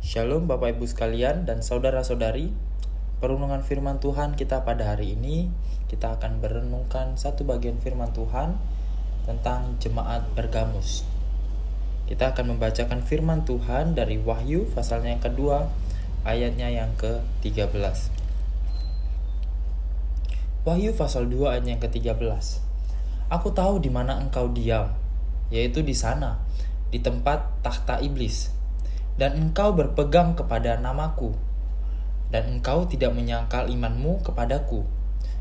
Shalom Bapak Ibu sekalian dan saudara-saudari. Perenungan firman Tuhan kita pada hari ini, kita akan merenungkan satu bagian firman Tuhan tentang jemaat Pergamus. Kita akan membacakan firman Tuhan dari Wahyu pasalnya yang kedua, ayatnya yang ke-13. Wahyu pasal 2 ayat yang ke-13. Aku tahu di mana engkau diam, yaitu di sana, di tempat takhta iblis. Dan engkau berpegang kepada namaku, dan engkau tidak menyangkal imanmu kepadaku,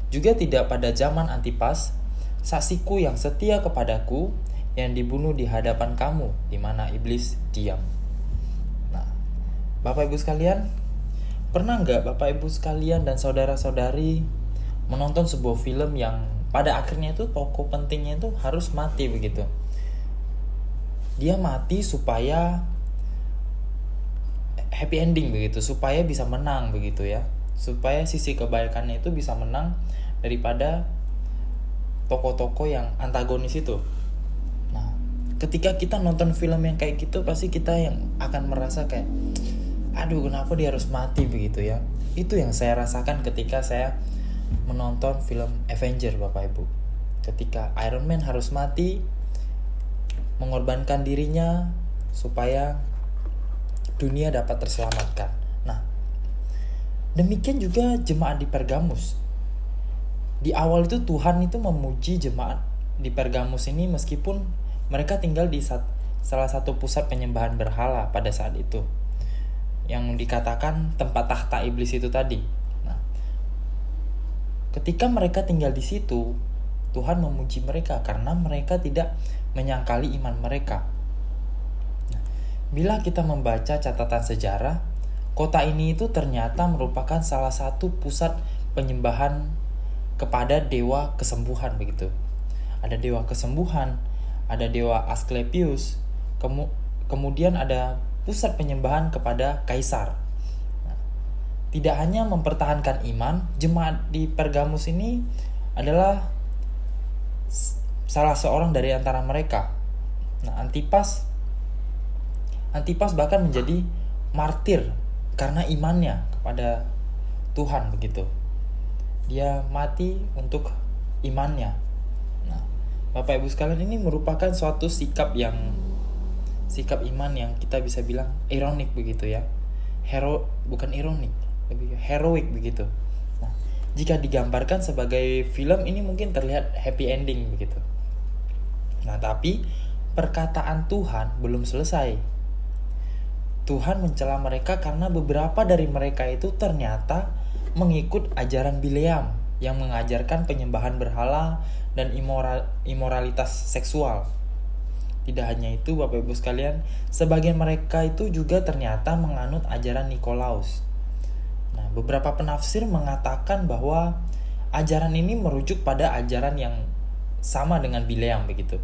juga tidak pada zaman Antipas, saksiku yang setia kepadaku, yang dibunuh di hadapan kamu, di mana iblis diam. Nah, Bapak Ibu sekalian, pernah nggak Bapak Ibu sekalian dan saudara-saudari menonton sebuah film yang pada akhirnya itu tokoh pentingnya itu harus mati begitu? Dia mati supaya happy ending begitu, supaya bisa menang begitu ya, supaya sisi kebaikannya itu bisa menang daripada tokoh-tokoh yang antagonis itu. Nah, ketika kita nonton film yang kayak gitu, pasti kita yang akan merasa kayak, aduh kenapa dia harus mati begitu ya. Itu yang saya rasakan ketika saya menonton film Avenger Bapak Ibu. Ketika Iron Man harus mati, mengorbankan dirinya supaya dunia dapat terselamatkan. Nah, demikian juga jemaat di Pergamus. Di awal itu Tuhan itu memuji jemaat di Pergamus ini meskipun mereka tinggal di salah satu pusat penyembahan berhala pada saat itu, yang dikatakan tempat takhta iblis itu tadi. Nah, ketika mereka tinggal di situ, Tuhan memuji mereka karena mereka tidak menyangkali iman mereka. Bila kita membaca catatan sejarah, kota ini itu ternyata merupakan salah satu pusat penyembahan kepada dewa kesembuhan begitu. Ada dewa kesembuhan, ada dewa Asklepius, kemudian ada pusat penyembahan kepada kaisar. Nah, tidak hanya mempertahankan iman, jemaat di Pergamus ini adalah salah seorang dari antara mereka. Nah, Antipas bahkan menjadi martir karena imannya kepada Tuhan begitu. Dia mati untuk imannya. Nah, Bapak Ibu sekalian, ini merupakan suatu sikap iman yang kita bisa bilang ironik begitu ya. Bukan ironik, lebih heroik begitu. Nah, jika digambarkan sebagai film ini mungkin terlihat happy ending begitu. Nah, tapi perkataan Tuhan belum selesai. Tuhan mencela mereka karena beberapa dari mereka itu ternyata mengikut ajaran Bileam yang mengajarkan penyembahan berhala dan imoralitas seksual. Tidak hanya itu Bapak Ibu sekalian, sebagian mereka itu juga ternyata menganut ajaran Nikolaus. Nah, beberapa penafsir mengatakan bahwa ajaran ini merujuk pada ajaran yang sama dengan Bileam begitu.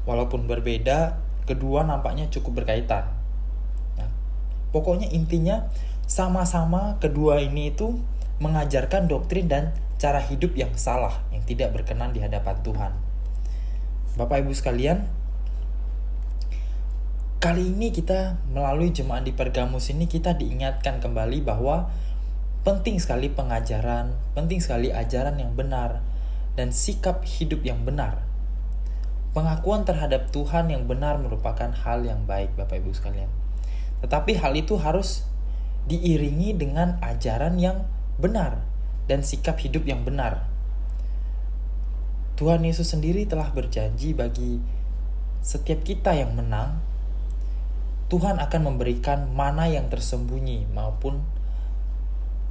Walaupun berbeda, kedua nampaknya cukup berkaitan. Pokoknya intinya sama-sama kedua ini itu mengajarkan doktrin dan cara hidup yang salah, yang tidak berkenan di hadapan Tuhan. Bapak Ibu sekalian, kali ini kita melalui jemaat di Pergamus ini kita diingatkan kembali bahwa penting sekali pengajaran, penting sekali ajaran yang benar dan sikap hidup yang benar. Pengakuan terhadap Tuhan yang benar merupakan hal yang baik Bapak Ibu sekalian. Tetapi hal itu harus diiringi dengan ajaran yang benar dan sikap hidup yang benar. Tuhan Yesus sendiri telah berjanji bagi setiap kita yang menang, Tuhan akan memberikan mana yang tersembunyi maupun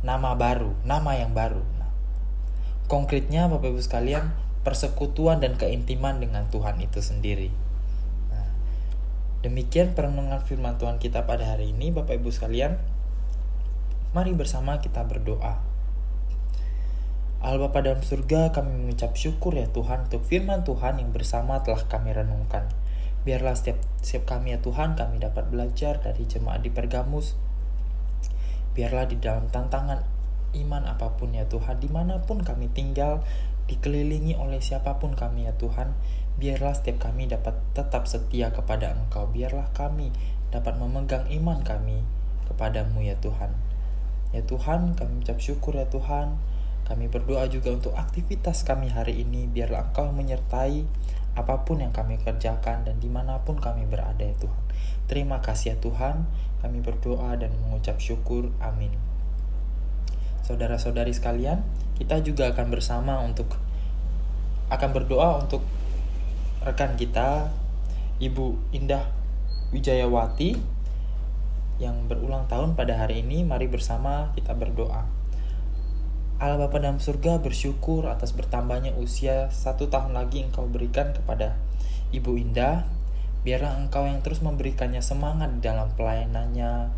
nama yang baru. Nah, konkretnya Bapak Ibu sekalian, persekutuan dan keintiman dengan Tuhan itu sendiri. Demikian perenungan firman Tuhan kita pada hari ini Bapak Ibu sekalian. Mari bersama kita berdoa. Allah Bapa dalam surga, kami mengucap syukur ya Tuhan untuk firman Tuhan yang bersama telah kami renungkan. Biarlah setiap kami ya Tuhan, kami dapat belajar dari jemaat di Pergamus. Biarlah di dalam tantangan iman apapun ya Tuhan, dimanapun kami tinggal, dikelilingi oleh siapapun kami ya Tuhan, biarlah setiap kami dapat tetap setia kepada Engkau. Biarlah kami dapat memegang iman kami kepadamu ya Tuhan. Ya Tuhan, kami ucap syukur ya Tuhan. Kami berdoa juga untuk aktivitas kami hari ini. Biarlah Engkau menyertai apapun yang kami kerjakan dan dimanapun kami berada ya Tuhan. Terima kasih ya Tuhan. Kami berdoa dan mengucap syukur. Amin. Saudara-saudari sekalian, kita juga akan berdoa untuk rekan kita, Ibu Indah Wijayawati yang berulang tahun pada hari ini. Mari bersama kita berdoa. Allah Bapa dalam surga, bersyukur atas bertambahnya usia 1 tahun lagi Engkau berikan kepada Ibu Indah. Biarlah Engkau yang terus memberikannya semangat dalam pelayanannya,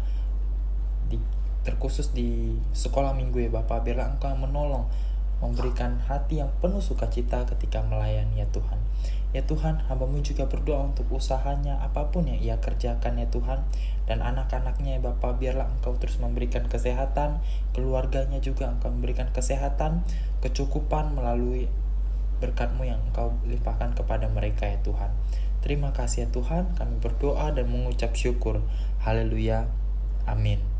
terkhusus di sekolah minggu ya Bapak. Biarlah Engkau yang menolong, memberikan hati yang penuh sukacita ketika melayani ya Tuhan. Ya Tuhan, hamba-Mu juga berdoa untuk usahanya, apapun yang ia kerjakan ya Tuhan, dan anak-anaknya ya Bapa. Biarlah Engkau terus memberikan kesehatan, keluarganya juga Engkau memberikan kesehatan, kecukupan melalui berkat-Mu yang Engkau limpahkan kepada mereka ya Tuhan. Terima kasih ya Tuhan, kami berdoa dan mengucap syukur. Haleluya. Amin.